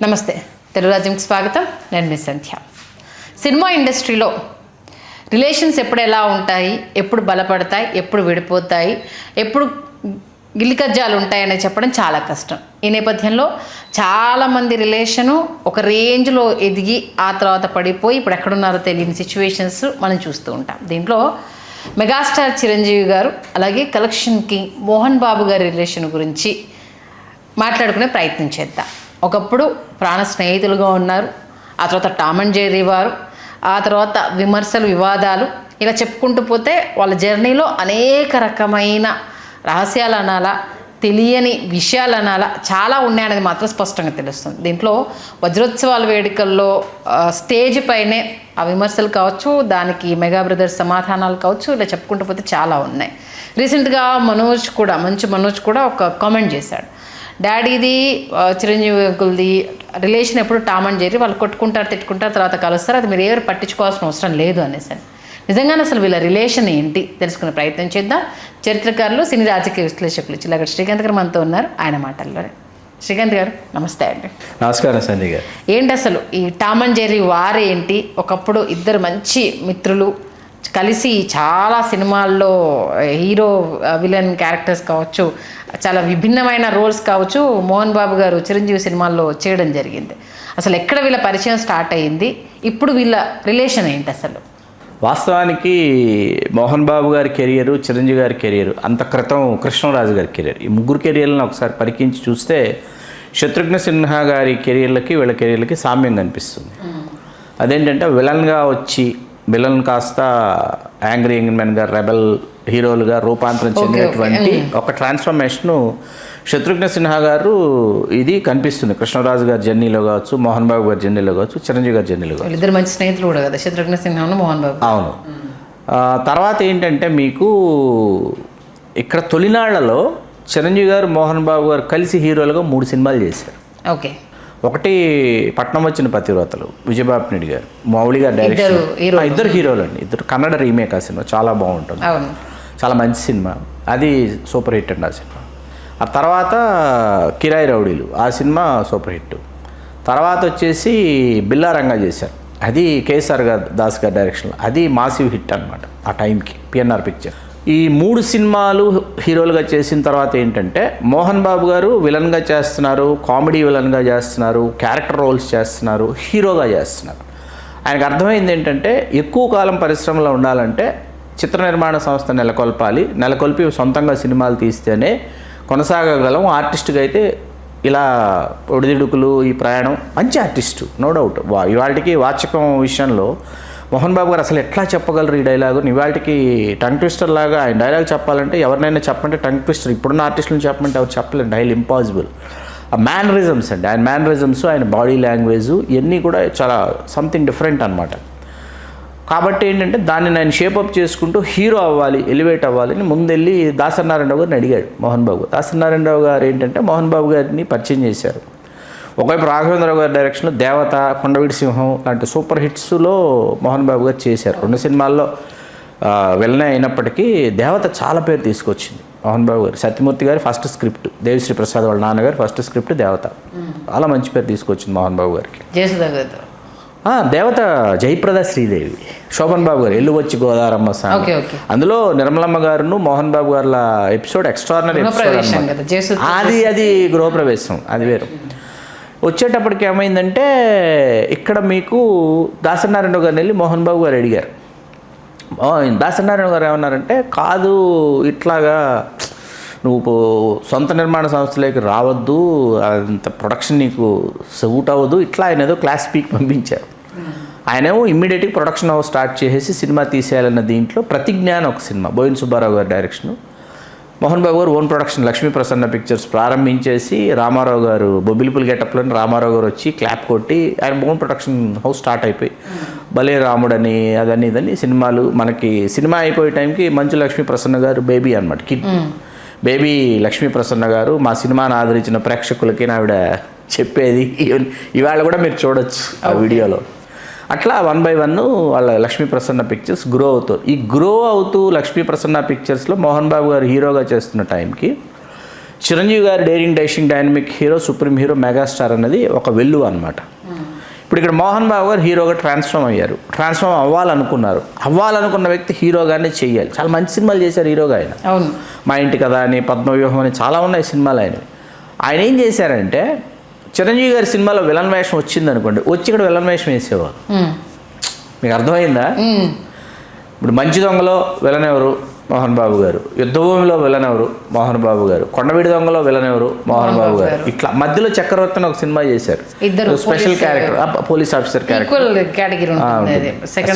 నమస్తే, తెలుగు రాజ్యంకి స్వాగతం. నేను మీ సంధ్య. సినిమా ఇండస్ట్రీలో రిలేషన్స్ ఎప్పుడు ఎలా ఉంటాయి, ఎప్పుడు బలపడతాయి, ఎప్పుడు విడిపోతాయి, ఎప్పుడు గిల్లికజ్జాలు ఉంటాయని చెప్పడం చాలా కష్టం. ఈ నేపథ్యంలో చాలామంది రిలేషను ఒక రేంజ్లో ఎదిగి ఆ తర్వాత పడిపోయి ఇప్పుడు ఎక్కడున్నారో తెలియని సిచ్యువేషన్స్ మనం చూస్తూ ఉంటాం. దీంట్లో మెగాస్టార్ చిరంజీవి గారు అలాగే కలెక్షన్ కింగ్ మోహన్ బాబు గారి రిలేషన్ గురించి మాట్లాడుకునే ప్రయత్నం చేద్దాం. ఒకప్పుడు ప్రాణ స్నేహితులుగా ఉన్నారు, ఆ తర్వాత టామ్ అండ్ జెర్రీ వారు, ఆ తర్వాత విమర్శలు, వివాదాలు, ఇలా చెప్పుకుంటూ పోతే వాళ్ళ జర్నీలో అనేక రకమైన రహస్యాలు అనాలా, తెలియని విషయాలు అనాలా, చాలా ఉన్నాయనేది మాత్రం స్పష్టంగా తెలుస్తుంది. దీంట్లో వజ్రోత్సవాల వేడుకల్లో స్టేజ్ పైనే ఆ విమర్శలు కావచ్చు, దానికి మెగా బ్రదర్స్ సమాధానాలు కావచ్చు, ఇలా చెప్పుకుంటూ పోతే చాలా ఉన్నాయి. రీసెంట్గా మంచు మనోజ్ కూడా ఒక కామెంట్ చేశాడు. డాడీది చిరంజీవి అంకుల్ది రిలేషన్ ఎప్పుడు టామ్ అండ్ జెర్రీ, వాళ్ళు కొట్టుకుంటారు, తిట్టుకుంటారు, తర్వాత కలుస్తారు, అది మీరు ఎవరు పట్టించుకోవాల్సిన అవసరం లేదు అనేసి. నిజంగానే అసలు వీళ్ళ రిలేషన్ ఏంటి తెలుసుకునే ప్రయత్నం చేద్దాం. చరిత్రకారులు, సినీ రాజకీయ విశ్లేషకులు చిల్లగడ్డ శ్రీకాంత్ గారు మనతో ఉన్నారు. ఆయన మాటల్లోనే. శ్రీకాంత్ గారు నమస్తే అండి. నమస్కారం సంధ్య గారు. ఏంటి అసలు ఈ టామ్ అండ్ జెర్రీ వారేంటి? ఒకప్పుడు ఇద్దరు మంచి మిత్రులు కలిసి చాలా సినిమాల్లో హీరో విలన్ క్యారెక్టర్స్ కావచ్చు, చాలా విభిన్నమైన రోల్స్ కావచ్చు, మోహన్ బాబు గారు చిరంజీవి సినిమాల్లో చేయడం జరిగింది. అసలు ఎక్కడ వీళ్ళ పరిచయం స్టార్ట్ అయ్యింది, ఇప్పుడు వీళ్ళ రిలేషన్ ఏంటి అసలు? వాస్తవానికి మోహన్ బాబు గారి కెరియరు, చిరంజీవి గారి కెరియరు, అంత క్రితం కృష్ణరాజు గారి కెరియర్, ఈ ముగ్గురు కెరియర్లను ఒకసారి పరికించి చూస్తే శత్రుఘ్న సిన్హా గారి కెరియర్లకి వీళ్ళ కెరియర్లకి సామ్యం కనిపిస్తుంది. అదేంటంటే విలన్గా వచ్చి విలన్ కాస్త యాంగ్రీ యంగ్ మ్యాన్ గారు రెబల్ హీరోలుగా రూపాంతరం చెందినటువంటి ఒక ట్రాన్స్ఫర్మేషను శత్రుఘ్న సిన్హా గారు ఇది కనిపిస్తుంది. కృష్ణరాజు గారి జర్నీలో కావచ్చు, మోహన్ బాబు గారి జర్నీలో కావచ్చు, చిరంజీవి గారి జర్నీలో కావచ్చు. ఇద్దరు మంచి స్నేహితులు కూడా కదా, శత్రుఘ్న సిన్హా, మోహన్ బాబు. అవును. తర్వాత ఏంటంటే మీకు ఇక్కడ తొలినాళ్లలో చిరంజీవి గారు, మోహన్ బాబు గారు కలిసి హీరోలుగా 3 సినిమాలు చేశారు. ఓకే. ఒకటి పట్నం వచ్చిన పతివ్రతలు, విజయబాబు నాయుడు గారు, మౌళి గారు డైరెక్షన్. ఇద్దరు హీరోలు అండి, ఇద్దరు కన్నడ రీమేక్. ఆ సినిమా చాలా బాగుంటుంది, చాలా మంచి సినిమా, అది సూపర్ హిట్ అండి ఆ సినిమా. ఆ తర్వాత కిరాయి రౌడీలు, ఆ సినిమా సూపర్ హిట్. తర్వాత వచ్చేసి బిల్లారంగా చేశారు, అది కేఎస్ఆర్ దాస్ గారి డైరెక్షన్లో, అది మాసివ్ హిట్ అనమాట ఆ టైంకి, పిఎన్ఆర్ పిక్చర్. ఈ 3 సినిమాలు హీరోలుగా చేసిన తర్వాత ఏంటంటే మోహన్ బాబు గారు విలన్గా చేస్తున్నారు, కామెడీ విలన్గా చేస్తున్నారు, క్యారెక్టర్ రోల్స్ చేస్తున్నారు, హీరోగా చేస్తున్నారు. ఆయనకు అర్థమైంది ఏంటంటే ఎక్కువ కాలం పరిశ్రమలో ఉండాలంటే చిత్ర నిర్మాణ సంస్థ నెలకొల్పి సొంతంగా సినిమాలు తీస్తేనే కొనసాగగలం. ఆర్టిస్ట్గా అయితే ఇలా ఒడిదిడుకులు, ఈ ప్రయాణం, మంచి ఆర్టిస్టు నో డౌట్. ఇవాళకి వాచకం విషయంలో మోహన్ బాబు గారు అసలు ఎట్లా చెప్పగలరు ఈ డైలాగు? ఇవాళకి టంగ్ ట్విస్టర్ లాగా ఆయన డైలాగ్ చెప్పాలంటే ఎవరినైనా చెప్పంటే టంగ్ ట్విస్టర్, ఇప్పుడున్న ఆర్టిస్టులను చెప్పమంటే ఎవరు చెప్పలేరు, డైల్ ఇంపాసిబుల్. ఆ మ్యానరిజమ్స్ అండి, ఆయన మ్యానరిజమ్స్, ఆయన బాడీ లాంగ్వేజ్, ఇవన్నీ కూడా చాలా సంథింగ్ డిఫరెంట్ అనమాట. కాబట్టి ఏంటంటే దాన్ని నేను షేపప్ చేసుకుంటూ హీరో అవ్వాలి, ఎలివేట్ అవ్వాలని ముందెళ్ళి దాసరి నారాయణరావు గారిని అడిగాడు మోహన్ బాబు. దాసరి నారాయణరావు గారు ఏంటంటే మోహన్ బాబు గారిని పరిచయం చేశారు. ఒకవైపు రాఘవేంద్రరావు గారి డైరెక్షన్లో దేవత, కొండవీటి సింహం లాంటి సూపర్ హిట్స్లో మోహన్ బాబు గారు చేశారు. 2 సినిమాల్లో వెళ్ళనే అయినప్పటికీ దేవత చాలా పేరు తీసుకొచ్చింది మోహన్ బాబు గారు. సత్యమూర్తి గారి ఫస్ట్ స్క్రిప్ట్, దేవిశ్రీ ప్రసాద్ వాళ్ళ నాన్నగారి ఫస్ట్ స్క్రిప్ట్ దేవత, చాలా మంచి పేరు తీసుకొచ్చింది మోహన్ బాబు గారికి. దేవత జయప్రద శ్రీదేవి, శోభన్ బాబు గారు ఎల్లు వచ్చి గోదారమ్మ సాంగ్, అందులో నిర్మలమ్మ గారును మోహన్ బాబు గారి ఎపిసోడ్ ఎక్స్ట్రాడినరీ ఎపిసోడ్. అది గృహప్రవేశం, అది వేరు. వచ్చేటప్పటికి ఏమైందంటే ఇక్కడ మీకు దాసరి నారాయణరావు గారిని వెళ్ళి మోహన్ బాబు గారు అడిగారు. దాసరి నారాయణ గారు ఏమన్నారంటే, కాదు ఇట్లాగా నువ్వు సొంత నిర్మాణ సంస్థలోకి రావద్దు, అంత ప్రొడక్షన్ నీకు సూట్ అవ్వదు, ఇట్లా ఆయన ఏదో క్లాస్ స్పీక్ పంపించారు. ఆయనేమో ఇమ్మీడియట్గా ప్రొడక్షన్ హౌస్ స్టార్ట్ చేసేసి సినిమా తీసేయాలన్న దీంట్లో ప్రతిజ్ఞ అని ఒక సినిమా, బోయిన్ సుబ్బారావు గారి డైరెక్షను, మోహన్ బాబు గారు own production Lakshmi Prasanna pictures ప్రారంభించేసి రామారావు గారు బొబ్బిలిపుల్ గెటప్లోని రామారావు గారు వచ్చి క్లాప్ కొట్టి ఆయన ఓన్ ప్రొడక్షన్ హౌస్ స్టార్ట్ అయిపోయి భలే రాముడని అదని ఇదని సినిమాలు. మనకి సినిమా అయిపోయే టైంకి మంచు లక్ష్మీ ప్రసన్న గారు బేబీ అనమాట, కిడ్ బేబీ లక్ష్మీ ప్రసన్న గారు మా సినిమాను ఆదరించిన ప్రేక్షకులకి ఆవిడ చెప్పేది ఇవాళ కూడా మీరు చూడొచ్చు ఆ వీడియోలో. అట్లా 1 by 1 వాళ్ళ లక్ష్మీ ప్రసన్న పిక్చర్స్ గ్రో అవుతూ లక్ష్మీ ప్రసన్న పిక్చర్స్లో మోహన్ బాబు గారు హీరోగా చేస్తున్న టైంకి చిరంజీవి గారి daring dashing dynamic hero, supreme hero, megastar అన్నది ఒక వెల్లువ అనమాట. ఇప్పుడు ఇక్కడ మోహన్ బాబు గారు హీరోగా ట్రాన్స్ఫార్మ్ అయ్యారు. ట్రాన్స్ఫార్మ్ అవ్వాలనుకున్న వ్యక్తి హీరోగానే చెయ్యాలి. చాలా మంచి సినిమాలు చేశారు హీరోగా ఆయన. అవును, మా ఇంటి కథ అని, పద్మవ్యూహం అని చాలా ఉన్నాయి సినిమాలు ఆయన ఏం చేశారంటే, చిరంజీవి గారి సినిమాలో విలన్ వేషం వచ్చింది అనుకోండి, వచ్చి ఇక్కడ విలన్ వేషం వేసేవారు. మీకు అర్థమైందా? ఇప్పుడు మంచి దొంగలో విలన్ ఎవరు? మోహన్ బాబు గారు. యుద్ధభూమిలో విలన్ ఎవరు? మోహన్ బాబు గారు. కొండవీడి దొంగలో విలన్ ఎవరు? మోహన్ బాబు గారు. ఇట్లా మధ్యలో చక్రవర్తి అని ఒక సినిమా చేశారు, special character, police officer character.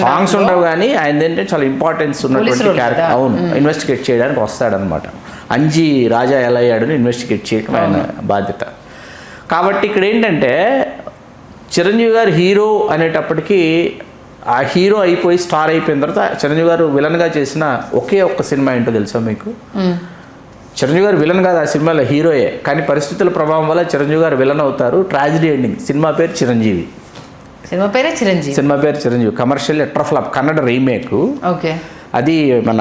Songs ఉండవు కానీ ఆయన ఏంటంటే చాలా ఇంపార్టెన్స్ ఉన్నటువంటి క్యారెక్టర్. అవును, ఇన్వెస్టిగేట్ చేయడానికి వస్తాడనమాట. అంజీ రాజా ఎలా అయ్యాడని ఇన్వెస్టిగేట్ చేయడం ఆయన బాధ్యత. కాబట్టి ఇక్కడ ఏంటంటే చిరంజీవి గారు హీరో అనేటప్పటికీ ఆ హీరో అయిపోయి స్టార్ అయిపోయిన తర్వాత చిరంజీవి గారు విలన్గా చేసిన ఒకే ఒక్క సినిమా ఏంటో తెలుసా మీకు? చిరంజీవి గారు విలన్ కాదు ఆ సినిమాలో, హీరోయే. కానీ పరిస్థితుల ప్రభావం వల్ల చిరంజీవి గారు విలన్ అవుతారు. Tragedy ending. సినిమా పేరు చిరంజీవి. సినిమా పేరు Chiranjeevi. Commercial utter flop, Kannada remake. Okay. అది మన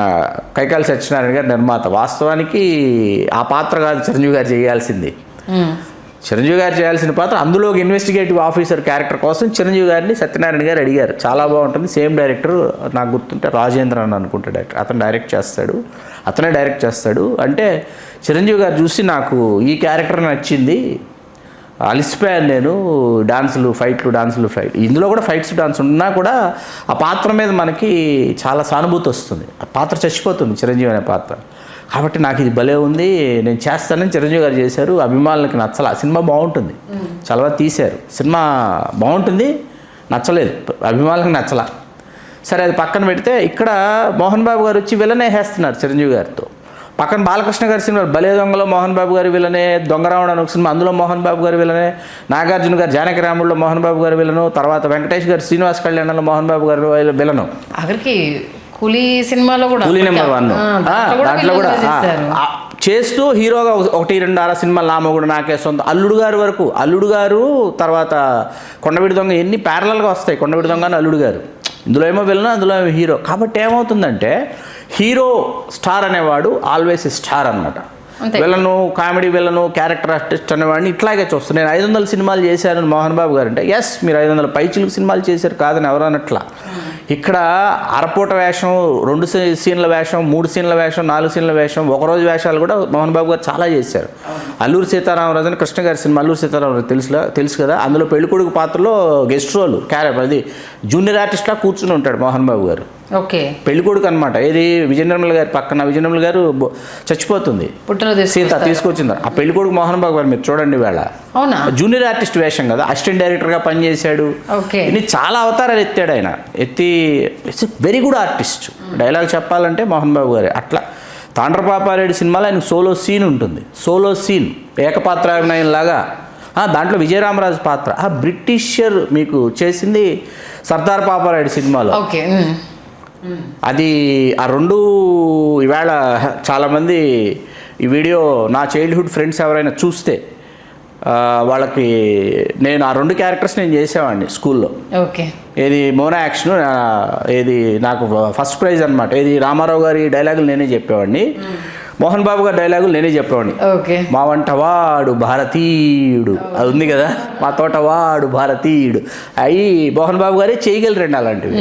కైకాల సత్యనారాయణ గారు నిర్మాత. వాస్తవానికి ఆ పాత్ర కాదు చిరంజీవి గారు చేయాల్సింది. చిరంజీవి గారు చేయాల్సిన పాత్ర అందులో ఒక ఇన్వెస్టిగేటివ్ ఆఫీసర్ క్యారెక్టర్ కోసం చిరంజీవి గారిని సత్యనారాయణ గారు అడిగారు. చాలా బాగుంటుంది. సేమ్ డైరెక్టర్ నాకు గుర్తుంటే రాజేంద్ర అని అనుకుంటే డైరెక్టర్, అతనే డైరెక్ట్ చేస్తాడు. అంటే చిరంజీవి గారు చూసి నాకు ఈ క్యారెక్టర్ నచ్చింది, అలిసిపోయాను నేను, డాన్సులు ఫైట్. ఇందులో కూడా ఫైట్స్ డాన్స్ ఉన్నా కూడా ఆ పాత్ర మీద మనకి చాలా సానుభూతి వస్తుంది. ఆ పాత్ర చచ్చిపోతుంది చిరంజీవి అనే పాత్ర. కాబట్టి నాకు ఇది భలే ఉంది, నేను చేస్తానని చిరంజీవి గారు చేశారు. అభిమానులకి నచ్చల. సినిమా బాగుంటుంది, చాలా తీశారు. సినిమా బాగుంటుంది, నచ్చలేదు, అభిమానులకు నచ్చల. సరే అది పక్కన పెడితే ఇక్కడ మోహన్ బాబు గారు వచ్చి విలనే వేస్తున్నారు చిరంజీవి గారితో. పక్కన బాలకృష్ణ గారి సినిమా బలే దొంగలో మోహన్ బాబు గారి విలనే, దొంగరావణ అని ఒక సినిమా, అందులో మోహన్ బాబు గారి విలనే, నాగార్జున గారు జానకి రాముడిలో మోహన్ బాబు గారి విలను, తర్వాత వెంకటేష్ గారు శ్రీనివాస్ కళ్యాణంలో మోహన్ బాబు గారి విలను. ఆఖరికి కూలీ సినిమాలో కూడా కూలీ నెంబర్ 1 దాంట్లో కూడా చేస్తూ హీరోగా 1, 2, 6 సినిమాలు, నా మొగుడు, నాకే సొంత, అల్లుడు గారు తర్వాత కొండవీడి దొంగ, ఎన్ని ప్యారలల్గా వస్తాయి. కొండవీడి దొంగ అని అల్లుడు గారు, ఇందులో ఏమో విలను, అందులో ఏమో హీరో. కాబట్టి ఏమవుతుందంటే హీరో స్టార్ అనేవాడు ఆల్వేస్ స్టార్ అన్నమాట. Villain, comedy villain, character artist అనేవాడిని ఇట్లాగే చూస్తాను. నేను 500 సినిమాలు చేశాను మోహన్ బాబు గారు అంటే, ఎస్ మీరు 500 పైచిలకు సినిమాలు చేశారు కాదని ఎవరన్నట్లా. ఇక్కడ అరపూట వేషం, 2 సీన్ల వేషం, 3 సీన్ల వేషం, 4 సీన్ల వేషం, ఒకరోజు వేషాలు కూడా మోహన్ బాబు గారు చాలా చేశారు. అల్లూరి సీతారామరాజు అని కృష్ణ గారి సినిమా, అల్లూరి సీతారామరాజు తెలుసు కదా, అందులో పెళ్ళికొడుకు పాత్రలో గెస్ట్ రోల్ క్యారెక్టర్, అది జూనియర్ ఆర్టిస్ట్లా కూర్చుని ఉంటాడు మోహన్ బాబు గారు. ఓకే. పెళ్ళికొడుకు అనమాట. ఏది విజయనిర్మల గారి పక్కన, విజయనిర్మల గారు చచ్చిపోతుంది, సీత తీసుకొచ్చింది. ఆ పెళ్ళికొడుకు మోహన్ బాబు గారు మీరు చూడండి. వేళ జూనియర్ ఆర్టిస్ట్ వేషం కదా, అసిస్టెంట్ డైరెక్టర్గా పనిచేశాడు. ఇన్ని చాలా అవతారాలు ఎత్తాడు ఆయన. It's very good artist. Dialogue చెప్పాలంటే మోహన్ బాబు గారు. అట్లా తాండ్రపాపారెడ్డి సినిమాలో ఆయనకు సోలో సీన్ ఉంటుంది. సోలో సీన్ ఏకపాత్రాభినయం లాగా. దాంట్లో విజయరామరాజు పాత్ర బ్రిటిషర్ మీకు చేసింది సర్దార్ పాపారెడ్డి సినిమాలో. అది ఆ 2 ఈవేళ చాలామంది ఈ వీడియో నా చైల్డ్హుడ్ ఫ్రెండ్స్ ఎవరైనా చూస్తే వాళ్ళకి నేను ఆ 2 క్యారెక్టర్స్ నేను చేసేవాడిని స్కూల్లో. ఓకే. ఏది మోనా యాక్షన్, ఏది నాకు ఫస్ట్ ప్రైజ్ అనమాట. ఏది రామారావు గారి డైలాగులు నేనే చెప్పేవాడిని, మోహన్ బాబు గారి డైలాగులు నేనే చెప్పేవాడిని. మా వంటవాడు భారతీయుడు అది ఉంది కదా, మా తోటవాడు భారతీయుడు, అవి మోహన్ బాబు గారే చేయగలరండి అలాంటివి.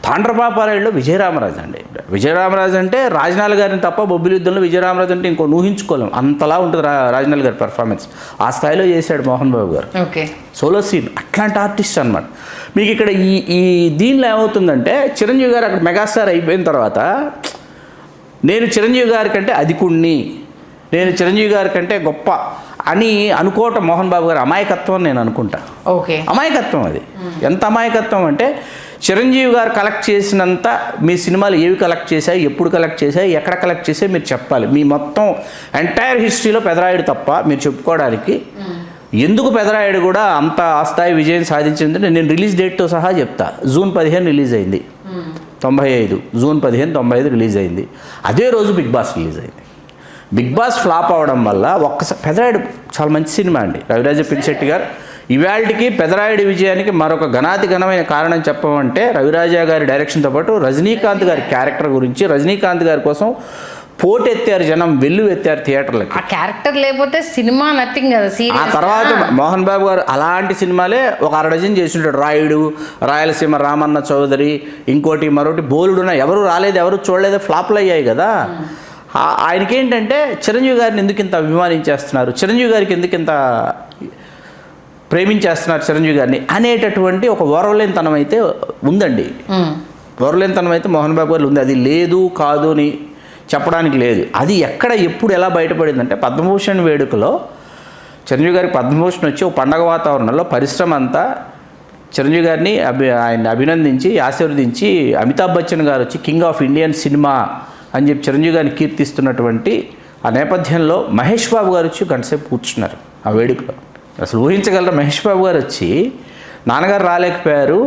తాండ్రపాపారాయుడులో విజయరామరాజు అండి. విజయరామరాజు అంటే రాజనాల్ గారిని తప్ప బొబ్బిలి యుద్ధంలో విజయరామరాజు అంటే ఇంకో ఊహించుకోలేం, అంతలా ఉంటుంది రాజనాల్ గారి పెర్ఫార్మెన్స్. ఆ స్థాయిలో చేశాడు మోహన్ బాబు గారు. సోలో సీన్ అట్లాంటి ఆర్టిస్ట్ అనమాట. మీకు ఇక్కడ ఈ దీనిలో ఏమవుతుందంటే చిరంజీవి గారు అక్కడ మెగాస్టార్ అయిపోయిన తర్వాత నేను చిరంజీవి గారి కంటే అధికుణ్ణి, నేను చిరంజీవి గారి కంటే గొప్ప అని అనుకోవటం మోహన్ బాబు గారు అమాయకత్వం అని నేను అనుకుంటా. అమాయకత్వం అది. ఎంత అమాయకత్వం అంటే చిరంజీవి గారు కలెక్ట్ చేసినంత మీ సినిమాలు ఏవి కలెక్ట్ చేశాయి, ఎప్పుడు కలెక్ట్ చేశాయి, ఎక్కడ కలెక్ట్ చేసాయి మీరు చెప్పాలి. మీ మొత్తం ఎంటైర్ హిస్టరీలో పెదరాయుడు తప్ప మీరు చెప్పుకోవడానికి ఎందుకు పెదరాయుడు కూడా అంత ఆ స్థాయి విజయం సాధించిందంటే నేను రిలీజ్ డేట్తో సహా చెప్తా. జూన్ 15 రిలీజ్ అయింది 95, జూన్ 15, 95 రిలీజ్ అయింది. అదే రోజు బిగ్ బాస్ రిలీజ్ అయింది. బిగ్ బాస్ ఫ్లాప్ అవడం వల్ల ఒక్కసారి పెదరాయుడు చాలా మంచి సినిమా అండి. రవిరాజ పినిశెట్టి గారు ఇవాళకి పెదరాయుడి విజయానికి మరొక ఘనమైన కారణం చెప్పమంటే రవిరాజా గారి డైరెక్షన్తో పాటు రజనీకాంత్ గారి క్యారెక్టర్ గురించి, రజనీకాంత్ గారి కోసం పోటెత్తారు జనం, వెల్లువెత్తారు థియేటర్లకి. ఆ క్యారెక్టర్ లేకపోతే సినిమా నథింగ్ కదా. ఆ సీరియస్ తర్వాత మోహన్ బాబు గారు అలాంటి సినిమాలే ఒక 6 డజన్ చేసి ఉంటాడు. రాయుడు, రాయలసీమ రామన్న చౌదరి, ఇంకోటి మరొకటి బోలుడున్న, ఎవరు రాలేదు, ఎవరు చూడలేదు, ఫ్లాప్లు అయ్యాయి కదా. ఆయనకి ఏంటంటే చిరంజీవి గారిని ఎందుకు ఇంత అభిమానించేస్తున్నారు, చిరంజీవి గారికి ఎందుకు ఇంత ప్రేమించేస్తున్నారు చిరంజీవి గారిని అనేటటువంటి ఒక ఓర్వలేనితనం అయితే ఉందండి. ఓర్వలేనితనం అయితే మోహన్ బాబు గారు ఉంది. అది లేదు కాదు అని చెప్పడానికి లేదు. అది ఎక్కడ ఎప్పుడు ఎలా బయటపడిందంటే పద్మభూషణ్ వేడుకలో చిరంజీవి గారికి పద్మభూషణ్ వచ్చి ఒక పండగ వాతావరణంలో పరిశ్రమ అంతా చిరంజీవి గారిని ఆయన్ని అభినందించి ఆశీర్వదించి అమితాబ్ బచ్చన్ గారు వచ్చి కింగ్ ఆఫ్ ఇండియన్ సినిమా అని చెప్పి చిరంజీవి గారిని కీర్తిస్తున్నటువంటి ఆ నేపథ్యంలో మహేష్ బాబు గారు వచ్చి గంటసేపు కూర్చున్నారు ఆ వేడుకలో. అసలు ఊహించగలరా, మహేష్ బాబు గారు వచ్చి నాన్నగారు రాలేకపోయారు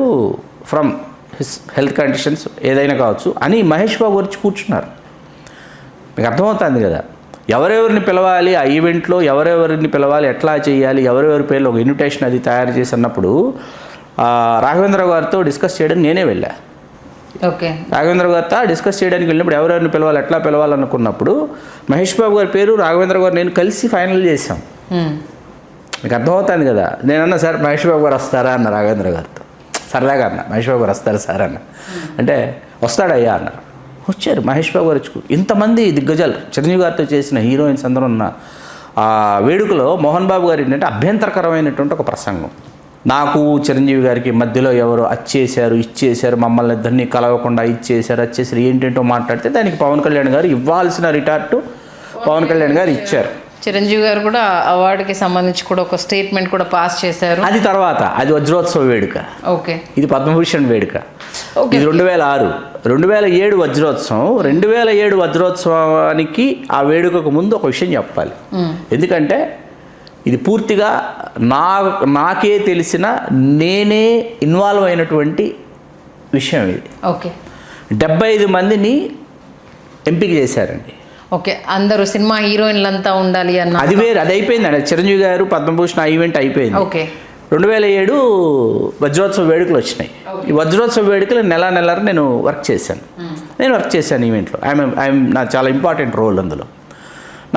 ఫ్రమ్ హిస్ హెల్త్ కండిషన్స్ ఏదైనా కావచ్చు అని మహేష్ బాబు గారు వచ్చి కూర్చున్నారు. మీకు అర్థమవుతుంది కదా ఎవరెవరిని పిలవాలి, ఆ ఈవెంట్లో ఎవరెవరిని పిలవాలి, ఎట్లా చేయాలి, ఎవరెవరి పేర్లు ఒక ఇన్విటేషన్ అది తయారు చేసి అన్నప్పుడు రాఘవేంద్ర గారితో డిస్కస్ చేయడానికి నేనే వెళ్ళా. ఓకే, రాఘవేంద్ర గారితో డిస్కస్ చేయడానికి వెళ్ళినప్పుడు ఎవరెవరిని పిలవాలి, ఎట్లా పిలవాలనుకున్నప్పుడు మహేష్ బాబు గారి పేరు, రాఘవేంద్ర గారు, నేను కలిసి ఫైనల్ చేశాం. మీకు అర్థమవుతుంది కదా. నేనన్నా సార్ మహేష్ బాబు గారు వస్తారా అన్న రాఘవేంద్ర గారితో, సరదాగా అన్న మహేష్ బాబు గారు వస్తారా సార్ అన్న, అంటే వస్తాడయ్యా అన్నారు. వచ్చారు మహేష్ బాబు గారు వచ్చి. ఇంతమంది దిగ్గజాలు చిరంజీవి గారితో చేసిన హీరోయిన్స్ అందరూ ఉన్న ఆ వేడుకలో మోహన్ బాబు గారు ఏంటంటే అభ్యంతరకరమైనటువంటి ఒక ప్రసంగం. నాకు చిరంజీవి గారికి మధ్యలో ఎవరు అచ్చేశారు ఇచ్చేశారు, మమ్మల్ని ఇద్దరిని కలవకుండా ఇచ్చేశారు అచ్చేసారు ఏంటంటో మాట్లాడితే దానికి పవన్ కళ్యాణ్ గారు ఇవ్వాల్సిన రిటార్టు పవన్ కళ్యాణ్ గారు ఇచ్చారు. చిరంజీవి గారు కూడా అవార్డుకి సంబంధించి కూడా ఒక స్టేట్మెంట్ కూడా పాస్ చేశారు. అది తర్వాత అది వజ్రోత్సవ వేడుక. ఓకే, ఇది పద్మభూషణ్ వేడుక. ఇది 2006. 2007 వజ్రోత్సవం. 2007 వజ్రోత్సవానికి ఆ వేడుకకు ముందు ఒక విషయం చెప్పాలి. ఎందుకంటే ఇది పూర్తిగా నాకే తెలిసిన నేనే ఇన్వాల్వ్ అయినటువంటి విషయం ఇది. ఓకే, 75 మందిని ఎంపిక చేశారండి. ఓకే, అందరూ సినిమా హీరోయిన్లు అంతా ఉండాలి అన్న అది వేరు, అది అయిపోయింది అండి. చిరంజీవి గారు పద్మభూషణ్ ఆ ఈవెంట్ అయిపోయింది. ఓకే, 2007 వజ్రోత్సవ వేడుకలు వచ్చినాయి. ఈ వజ్రోత్సవ వేడుకలు నెల నేను వర్క్ చేశాను ఈవెంట్లో. ఐఎమ్ నా చాలా ఇంపార్టెంట్ రోల్ అందులో.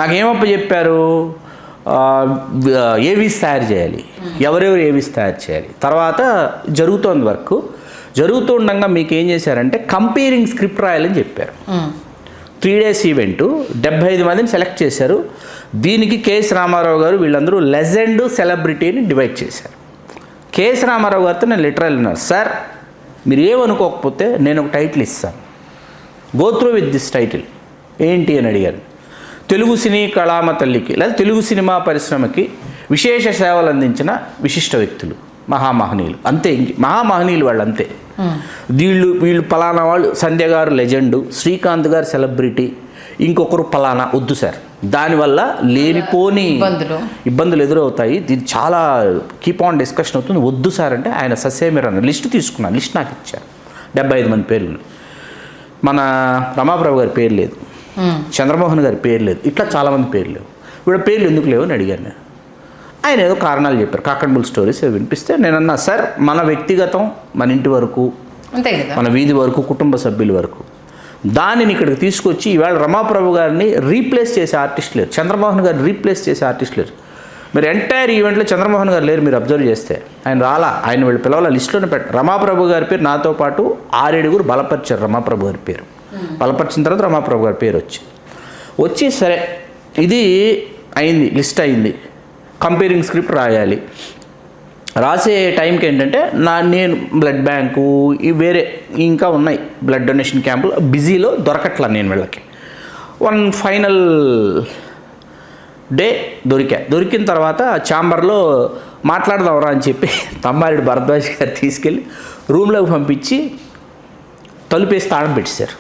నాకేమప్ప చెప్పారు, ఏవీస్ తయారు చేయాలి, ఎవరెవరు ఏవీస్ తయారు చేయాలి. తర్వాత జరుగుతోంది వర్క్. జరుగుతూ ఉండగా మీకు ఏం చేశారంటే కంపేరింగ్ స్క్రిప్ట్ రాయాలని చెప్పారు. 3 days ఈవెంట్, 75 మందిని సెలెక్ట్ చేశారు. దీనికి కేఎస్ రామారావు గారు వీళ్ళందరూ లెజెండ్ సెలబ్రిటీని డివైడ్ చేశారు. కేఎస్ రామారావు గారితో నేను లిటరల్ అన్నారు, సార్ మీరు ఏమనుకోకపోతే నేను ఒక టైటిల్ ఇస్తాను, go through with this title ఏంటి అని అడిగాను. తెలుగు సినీ కళామ తల్లికి లేదా తెలుగు సినిమా పరిశ్రమకి విశేష సేవలు అందించిన విశిష్ట వ్యక్తులు, మహామహనీయులు, అంతే. మహామహనీయులు వాళ్ళు అంతే. వీళ్ళు పలానా వాళ్ళు, సంధ్య గారు లెజెండు, శ్రీకాంత్ గారు సెలబ్రిటీ, ఇంకొకరు పలానా వద్దు సార్. దానివల్ల లేనిపోని ఇబ్బందులు ఎదురవుతాయి. ఇది చాలా కీప్ ఆన్ డిస్కషన్ అవుతుంది, వద్దు సార్ అంటే ఆయన ససేమిరా లిస్ట్ తీసుకున్నాను. లిస్ట్ నాకు ఇచ్చారు. 75 మంది పేర్లు. మన రమాప్రభు గారి పేరు లేదు, చంద్రమోహన్ గారి పేరు లేదు, ఇట్లా చాలామంది పేర్లు లేవు. వీళ్ళ పేర్లు ఎందుకు లేవు అని అడిగాను నేను. ఆయన ఏదో కారణాలు చెప్పారు, కాకంబుల్ స్టోరీస్ వినిపిస్తే నేనన్నా, సార్ మన వ్యక్తిగతం మన ఇంటి వరకు, అంతే కదా, మన వీధి వరకు, కుటుంబ సభ్యుల వరకు, దానిని ఇక్కడికి తీసుకొచ్చి ఇవాళ రమాప్రభు గారిని రీప్లేస్ చేసే ఆర్టిస్ట్ లేరు, చంద్రమోహన్ గారిని రీప్లేస్ చేసే ఆర్టిస్ట్ లేరు. మీరు ఎంటైర్ ఈవెంట్లో చంద్రమోహన్ గారు లేరు. మీరు అబ్జర్వ్ చేస్తే ఆయన రాలా, ఆయన వీళ్ళు పిలవాల లిస్టులోనే పెట్టారు. రమాప్రభు గారి పేరు నాతో పాటు 6-7 బలపరిచారు. రమాప్రభు గారి పేరు బలపరిచిన తర్వాత రమాప్రభు గారి పేరు వచ్చి సరే ఇది అయింది, లిస్ట్ అయింది. కంపేరింగ్ స్క్రిప్ట్ రాయాలి. రాసే టైంకి ఏంటంటే నేను బ్లడ్ బ్యాంకు వేరే ఇంకా ఉన్నాయి బ్లడ్ డొనేషన్ క్యాంపులు బిజీలో దొరకట్లా నేను వీళ్ళకి. ఫైనల్ డే దొరికిన తర్వాత ఛాంబర్లో మాట్లాడదాంరా అని చెప్పి తమ్మారెడ్డి భరద్వాజ్ గారు తీసుకెళ్ళి రూమ్లోకి పంపించి తలుపేసి తాళం పెట్టేశారు.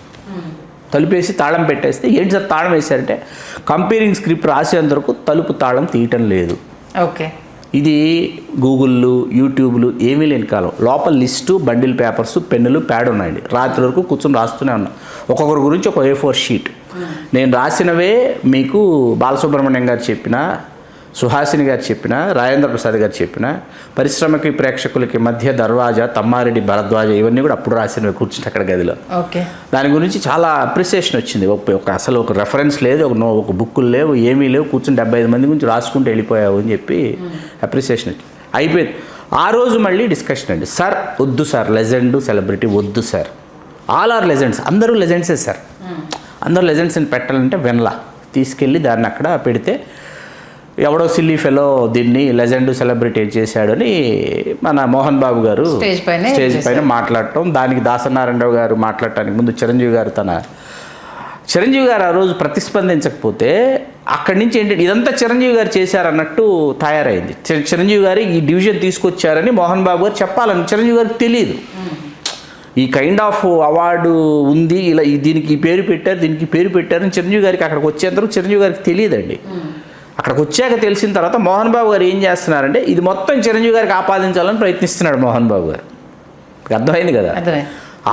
తలుపేసి తాళం పెట్టేస్తే ఏంటి సార్ తాళం వేశారంటే కంపేరింగ్ స్క్రిప్ట్ రాసేందుకు తలుపు తాళం తీయటం లేదు. ఓకే, ఇది గూగుళ్ళు యూట్యూబ్లు ఏమీ లేని కాలం. లోపల లిస్టు, బండిల్ పేపర్స్, పెన్నులు, ప్యాడ్ ఉన్నాయండి. రాత్రి వరకు కూర్చొని రాస్తూనే ఉన్నా. ఒక్కొక్కరి గురించి ఒక A4 షీట్. నేను రాసినవే మీకు బాలసుబ్రహ్మణ్యం గారు చెప్పిన, సుహాసిని గారు చెప్పిన, రాజేంద్ర ప్రసాద్ గారు చెప్పిన, పరిశ్రమకి ప్రేక్షకులకి మధ్య దర్వాజా, తమ్మారెడ్డి భరద్వాజ, ఇవన్నీ కూడా అప్పుడు రాసినవి కూర్చుంటే అక్కడ గదిలో. ఓకే. దాని గురించి చాలా అప్రిసియేషన్ వచ్చింది. అసలు ఒక రెఫరెన్స్ లేదు, ఒక బుక్కులు లేవు, ఏమీ లేవు, కూర్చుని 75 మంది గురించి రాసుకుంటూ వెళ్ళిపోయావు అని చెప్పి అప్రిసియేషన్ వచ్చింది. అయిపోయింది. ఆ రోజు మళ్ళీ డిస్కషన్ అండి. సార్ వద్దు సార్, లెజెండ్ సెలబ్రిటీ వద్దు సార్, ఆల్ ఆర్ లెజెండ్స్, అందరూ లెజెండ్సే సార్, అందరూ లెజెండ్స్ని పెట్టాలంటే వెనలా తీసుకెళ్ళి దాన్ని అక్కడ పెడితే ఎవడో సిల్లీ ఫెలో దీన్ని లెజెండ్ సెలబ్రిటీ చేశాడని మన మోహన్ బాబు గారు స్టేజ్ పైన మాట్లాడటం, దానికి దాసనారాయణరావు గారు మాట్లాడటానికి ముందు చిరంజీవి గారు ఆ రోజు ప్రతిస్పందించకపోతే అక్కడి నుంచి ఏంటంటే ఇదంతా చిరంజీవి గారు చేశారన్నట్టు తయారైంది. చిరంజీవి గారు ఈ డివిజన్ తీసుకొచ్చారని మోహన్ బాబు గారు చెప్పాలని చిరంజీవి గారికి తెలియదు. ఈ కైండ్ ఆఫ్ అవార్డు ఉంది, ఇలా దీనికి ఈ పేరు పెట్టారు, దీనికి పేరు పెట్టారని చిరంజీవి గారికి అక్కడికి వచ్చేంతవరకు చిరంజీవి గారికి తెలియదండి. అక్కడికి వచ్చాక తెలిసిన తర్వాత మోహన్ బాబు గారు ఏం చేస్తున్నారంటే ఇది మొత్తం చిరంజీవి గారికి ఆపాదించాలని ప్రయత్నిస్తున్నాడు మోహన్ బాబు గారు. అర్థమైంది కదా.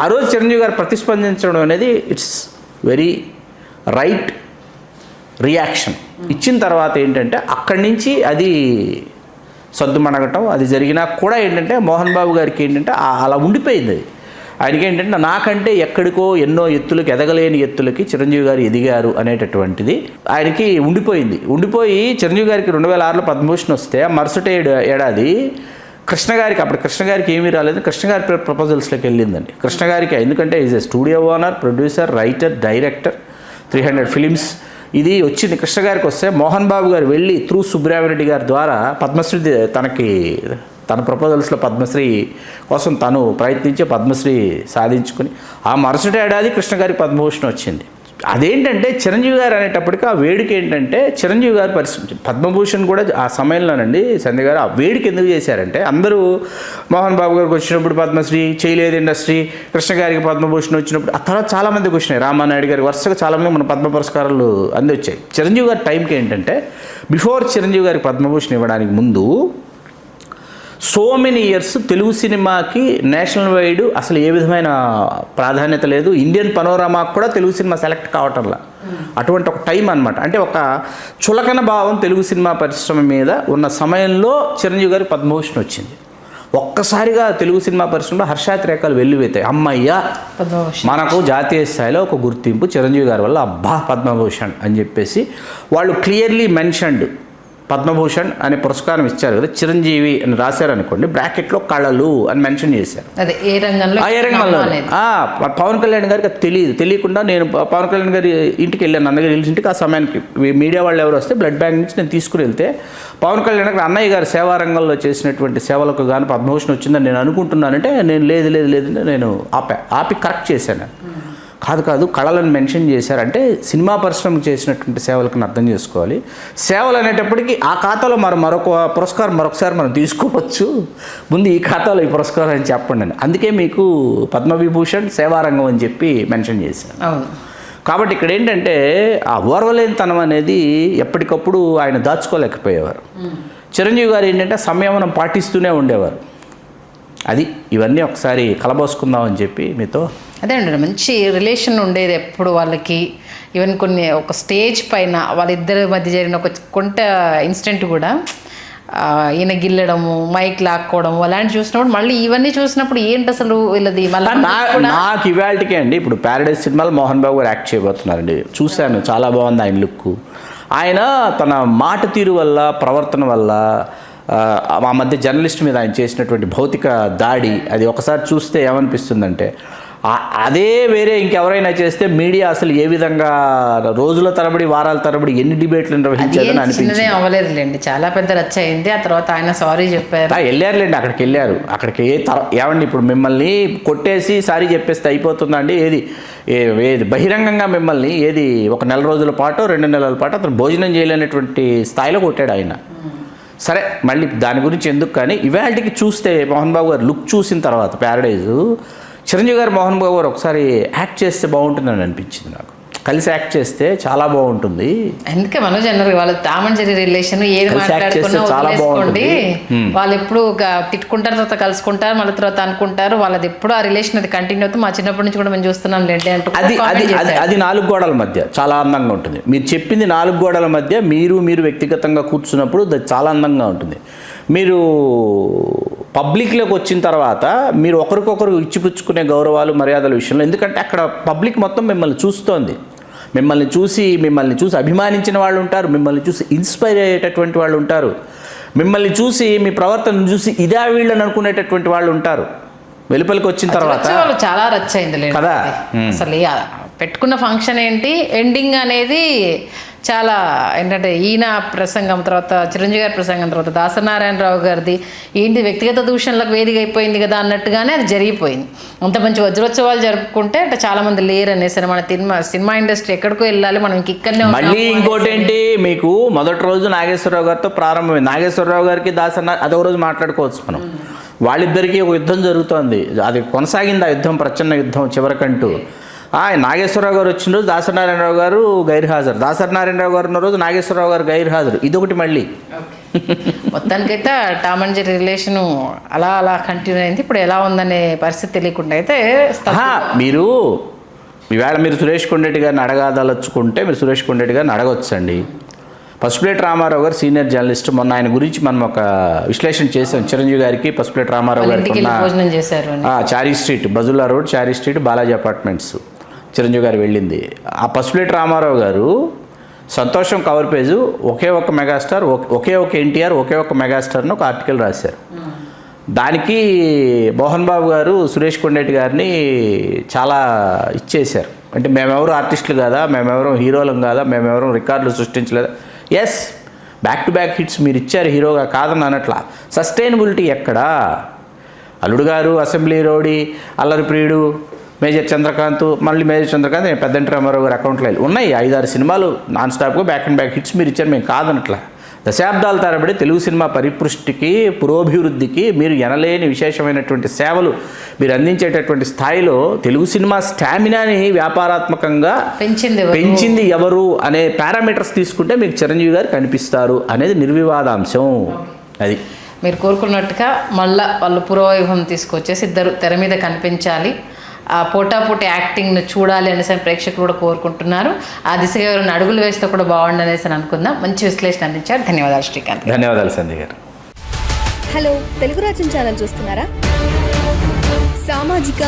ఆ రోజు చిరంజీవి గారు ప్రతిస్పందించడం అనేది ఇట్స్ వెరీ రైట్ రియాక్షన్. ఇచ్చిన తర్వాత ఏంటంటే అక్కడి నుంచి అది సద్దుమణగటం అది జరిగినా కూడా ఏంటంటే మోహన్ బాబు గారికి ఏంటంటే అలా ఉండిపోయింది. అది ఆయనకి ఏంటంటే నాకంటే ఎక్కడికో ఎన్నో ఎత్తులకి, ఎదగలేని ఎత్తులకి చిరంజీవి గారు ఎదిగారు అనేటటువంటిది ఆయనకి ఉండిపోయి చిరంజీవి గారికి 2006లో పద్మభూషణ్ వస్తే మరుసటి ఏడాది కృష్ణ గారికి ఏమీ రాలేదు, కృష్ణ గారి ప్రపోజల్స్లోకి వెళ్ళిందండి. కృష్ణ గారికి ఎందుకంటే is a studio owner, producer, writer, director, 300 films ఇది వచ్చింది. కృష్ణ గారికి వస్తే మోహన్ బాబు గారు వెళ్ళి త్రూ సుబ్రహ్మణ్యరెడ్డి గారి ద్వారా పద్మశ్రీ తన ప్రపోజల్స్లో పద్మశ్రీ కోసం తను ప్రయత్నించి పద్మశ్రీ సాధించుకుని ఆ మరుసటి ఏడాది కృష్ణ గారికి పద్మభూషణ్ వచ్చింది. అదేంటంటే చిరంజీవి గారు అనేటప్పటికీ ఆ వేడుక ఏంటంటే చిరంజీవి గారు పద్మభూషణ్ కూడా ఆ సమయంలోనండి సంధ్య గారు ఆ వేడుక ఎందుకు చేశారంటే అందరూ మోహన్ బాబు గారికి వచ్చినప్పుడు పద్మశ్రీ చేయలేదు ఇండస్ట్రీ, కృష్ణ గారికి పద్మభూషణ్ వచ్చినప్పుడు ఆ తర్వాత చాలామందికి వచ్చినాయి, రామానాయుడు గారికి వరుసగా చాలామంది మన పద్మ పురస్కారాలు అందివచ్చాయి. చిరంజీవి గారి టైంకి ఏంటంటే బిఫోర్ చిరంజీవి గారికి పద్మభూషణ్ ఇవ్వడానికి ముందు సో మెనీ ఇయర్స్ తెలుగు సినిమాకి నేషనల్ వైడ్ అసలు ఏ విధమైన ప్రాధాన్యత లేదు. ఇండియన్ పనోరమాకు కూడా తెలుగు సినిమా సెలెక్ట్ కావటంలా. అటువంటి ఒక టైం అనమాట. అంటే ఒక చులకన భావం తెలుగు సినిమా పరిశ్రమ మీద ఉన్న సమయంలో చిరంజీవి గారికి పద్మభూషణ్ వచ్చింది. ఒక్కసారిగా తెలుగు సినిమా పరిశ్రమలో హర్షాతిరేకాలు వెల్లువెత్తాయి. అమ్మయ్య మనకు జాతీయ స్థాయిలో ఒక గుర్తింపు చిరంజీవి గారి వల్ల, అబ్బా పద్మభూషణ్ అని చెప్పేసి వాళ్ళు క్లియర్లీ మెన్షన్డ్. పద్మభూషణ్ అనే పురస్కారం ఇచ్చారు కదా, చిరంజీవి అని రాశారనుకోండి, బ్రాకెట్లో కళలు అని మెన్షన్ చేశారు. ఏ రంగంలో పవన్ కళ్యాణ్ గారికి అది తెలియకుండా నేను పవన్ కళ్యాణ్ గారి ఇంటికి వెళ్ళాను, అన్నగారి ఇంటికి. ఆ సమయానికి మీడియా వాళ్ళు ఎవరు వస్తే బ్లడ్ బ్యాంక్ నుంచి నేను తీసుకుని వెళ్తే పవన్ కళ్యాణ్ గారు అన్నయ్య గారు సేవారంగంలో చేసినటువంటి సేవలకు కానీ పద్మభూషణ్ వచ్చిందని నేను అనుకుంటున్నానంటే నేను లేదు నేను ఆపి కరెక్ట్ చేశాను. కాదు కళలను మెన్షన్ చేశారంటే సినిమా పరిశ్రమకు చేసినటువంటి సేవలకు అర్థం చేసుకోవాలి. సేవలు అనేటప్పటికీ ఆ ఖాతాలో మరొక పురస్కారం మరొకసారి మనం తీసుకోవచ్చు, ముందు ఈ ఖాతాలో ఈ పురస్కారం అని చెప్పండి అని. అందుకే మీకు పద్మవిభూషణ్ సేవారంగం అని చెప్పి మెన్షన్ చేశాను. కాబట్టి ఇక్కడ ఏంటంటే ఆ ఓర్వలేనితనం అనేది ఎప్పటికప్పుడు ఆయన దాచుకోలేకపోయేవారు. చిరంజీవి గారు ఏంటంటే సంయమనం పాటిస్తూనే ఉండేవారు. అది ఇవన్నీ ఒకసారి కలబోసుకుందామని చెప్పి మీతో. అదే అండి, మంచి రిలేషన్ ఉండేది ఎప్పుడు వాళ్ళకి. ఈవెన్ కొన్ని ఒక స్టేజ్ పైన వాళ్ళిద్దరి మధ్య జరిగిన ఒక కొంత ఇన్సిడెంట్ కూడా ఈయన గిల్లడము, మైక్ లాక్కోవడం అలాంటి చూసినప్పుడు మళ్ళీ ఇవన్నీ చూసినప్పుడు ఏంటి అసలు వీళ్ళది మళ్ళీ నాకు ఇవాళకే అండి. ఇప్పుడు ప్యారడైజ్ సినిమాలో మోహన్ బాబు గారు యాక్ట్ చేయబోతున్నారండి, చూశాను, చాలా బాగుంది ఆయన లుక్. ఆయన తన మాట తీరు వల్ల, ప్రవర్తన వల్ల, ఆ మధ్య జర్నలిస్ట్ మీద ఆయన చేసినటువంటి భౌతిక దాడి, అది ఒకసారి చూస్తే ఏమనిపిస్తుందంటే అదే వేరే ఇంకెవరైనా చేస్తే మీడియా అసలు ఏ విధంగా రోజుల తరబడి వారాల తరబడి ఎన్ని డిబేట్లు నిర్వహించాలని అనిపించింది. అవ్వలేదులేండి, చాలా పెద్ద రచ్చ అయింది. ఆ తర్వాత ఆయన సారీ చెప్పారు. వెళ్ళారులేండి, అక్కడికి ఏమండి ఇప్పుడు మిమ్మల్ని కొట్టేసి సారీ చెప్పేస్తే అయిపోతుందండి? ఏది బహిరంగంగా మిమ్మల్ని ఒక నెల రోజుల పాటు 2 నెలల పాటు అతను భోజనం చేయలేనటువంటి స్థాయిలో కొట్టాడు ఆయన. సరే, మళ్ళీ దాని గురించి ఎందుకు, కానీ ఇవాళకి చూస్తే మోహన్ బాబు గారు లుక్ చూసిన తర్వాత ప్యారడైజు చిరంజీవి గారు మోహన్ బాబు గారు ఒకసారి యాక్ట్ చేస్తే బాగుంటుందని అనిపించింది నాకు. కలిసి యాక్ట్ చేస్తే చాలా బాగుంటుంది. అందుకే మనోజ్ అన్నారు వాళ్ళు టామ్ అండ్ జెర్రీ రిలేషన్ ఏది మాట్లాడుకున్నా వదిలేసుకోండి, వాళ్ళు ఎప్పుడు తిట్టుకుంటారు, తర్వాత కలుసుకుంటారు, మళ్ళీ తర్వాత అనుకుంటారు, వాళ్ళది ఎప్పుడు ఆ రిలేషన్ అది కంటిన్యూ అవుతుంది, మా చిన్నప్పటి నుంచి కూడా మేము చూస్తున్నాం లేండి అంటూ అది 4 గోడల మధ్య చాలా అందంగా ఉంటుంది. మీరు చెప్పింది 4 గోడల మధ్య మీరు వ్యక్తిగతంగా కూర్చున్నప్పుడు అది చాలా అందంగా ఉంటుంది. మీరు పబ్లిక్లోకి వచ్చిన తర్వాత మీరు ఒకరికొకరు ఇచ్చిపుచ్చుకునే గౌరవాలు మర్యాదల విషయంలో, ఎందుకంటే అక్కడ పబ్లిక్ మొత్తం మిమ్మల్ని చూస్తోంది, మిమ్మల్ని చూసి అభిమానించిన వాళ్ళు ఉంటారు, మిమ్మల్ని చూసి ఇన్స్పైర్ అయ్యేటటువంటి వాళ్ళు ఉంటారు, మిమ్మల్ని చూసి మీ ప్రవర్తనను చూసి ఇదా వీళ్ళని అనుకునేటటువంటి వాళ్ళు ఉంటారు. వెలుపలికి వచ్చిన తర్వాత చాలా రచ్చయింది కదా. అసలు పెట్టుకున్న ఫంక్షన్ ఏంటి, ఎండింగ్ అనేది చాలా ఏంటంటే ఈయన ప్రసంగం తర్వాత చిరంజీవి గారి ప్రసంగం తర్వాత దాసనారాయణరావు గారిది ఏంటి వ్యక్తిగత దూషణలకు వేదిక అయిపోయింది కదా అన్నట్టుగానే అది జరిగిపోయింది. అంత మంచి వజ్రోత్సవాలు జరుపుకుంటే అంటే చాలామంది లేరు అనేసి మన సినిమా ఇండస్ట్రీ ఎక్కడికో వెళ్ళాలి, మనం ఇక్కడనే. మళ్ళీ ఇంకోటి ఏంటి, మీకు మొదటి రోజు నాగేశ్వరరావు గారితో ప్రారంభమైంది. నాగేశ్వరరావు గారికి అదొక రోజు మాట్లాడుకోవచ్చు మనం. వాళ్ళిద్దరికీ ఒక యుద్ధం జరుగుతోంది, అది కొనసాగింది, ఆ యుద్ధం ప్రచన్న యుద్ధం చివరికంటూ. నాగేశ్వరరావు గారు వచ్చిన రోజు దాసనారాయణరావు గారు గైర్హాజరు, దాసనారాయణరావు గారు ఉన్న రోజు నాగేశ్వరరావు గారు గైర్హాజరు, ఇదొకటి మళ్ళీ. మొత్తానికైతే టామ్ అండ్ జెర్రీ రిలేషన్ అలా కంటిన్యూ అయింది. ఇప్పుడు ఎలా ఉందనే పరిస్థితి తెలియకుండా అయితే మీరు ఈవేళ మీరు సురేష్ కొండరెడ్డి గారిని అడగదలుచుకుంటే మీరు సురేష్ కొండరెడ్డి గారిని అడగొచ్చండి. పసుపులేటి రామారావు గారు సీనియర్ జర్నలిస్ట్, మొన్న ఆయన గురించి మనం ఒక విశ్లేషణ చేసాం. చిరంజీవి గారికి పసుపులేటి రామారావు గారికి చారీ స్ట్రీట్, బజుల్లా రోడ్, చారీ స్ట్రీట్, బాలాజీ అపార్ట్మెంట్స్ చిరంజీవి గారు వెళ్ళింది. ఆ పసుపులేటి రామారావు గారు సంతోషం కవర్ పేజు ఒకే ఒక మెగాస్టార్, ఒకే ఒక ఎన్టీఆర్, ఒకే ఒక మెగాస్టార్ని ఒక ఆర్టికల్ రాశారు. దానికి మోహన్ బాబు గారు సురేష్ కొండరెడ్డి గారిని చాలా ఇచ్చేశారు. అంటే మేమెవరు ఆర్టిస్టులు కాదా, మేమెవరం హీరోలం కాదా, మేమెవరం రికార్డులు సృష్టించలేదా. Yes, back to back hits మీరు ఇచ్చారు హీరోగా, కాదని అనట్లా. సస్టైనబిలిటీ ఎక్కడా? అల్లుడు గారు, అసెంబ్లీ రౌడీ, అల్లరి ప్రియుడు, మేజర్ చంద్రకాంత్, మళ్ళీ మేజర్ చంద్రకాంత్, పెద్దంటి రామారావు గారు అకౌంట్లో ఉన్నాయి 5-6 సినిమాలు నాన్ స్టాప్గా బ్యాక్ అండ్ బ్యాక్ హిట్స్ మీరు ఇచ్చారు, మేము కాదనట్లా. దశాబ్దాల తరబడి తెలుగు సినిమా పరిపుష్టికి, పురోభివృద్ధికి మీరు ఎనలేని విశేషమైనటువంటి సేవలు మీరు అందించేటటువంటి స్థాయిలో తెలుగు సినిమా స్టామినాని వ్యాపారాత్మకంగా పెంచింది ఎవరు అనే పారామీటర్స్ తీసుకుంటే మీకు చిరంజీవి గారు కనిపిస్తారు అనేది నిర్వివాదాంశం. అది మీరు కోరుకున్నట్టుగా మళ్ళీ వాళ్ళు పురోవైభవం తీసుకొచ్చేసి ఇద్దరు తెర మీద కనిపించాలి, ఆ పోటాపోటీ యాక్టింగ్ను చూడాలి అనేసి ప్రేక్షకులు కూడా కోరుకుంటున్నారు. ఆ దిశగా ఎవరైనా అడుగులు వేస్తే కూడా బాగుండు అనేసి అనుకుందాం. మంచి విశ్లేషణ అందించారు. ధన్యవాదాలు శ్రీకాంత్. ధన్యవాదాలు సంధ్య గారు. హలో, తెలుగు రాజ్యం ఛానల్ చూస్తున్నారా? సామాజిక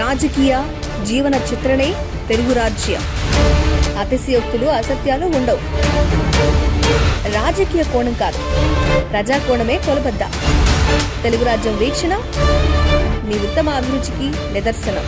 రాజకీయ జీవన చిత్రణే తెలుగు రాజ్యం. అతిశయోక్తులు, అసత్యాలు ఉండవు. రాజకీయ కోణం కాదు, ప్రజా కోణమే కొలబద్ద. తెలుగు రాజ్యం వీక్షణ మీ ఉత్తమ అభిరుచికి నిదర్శనం.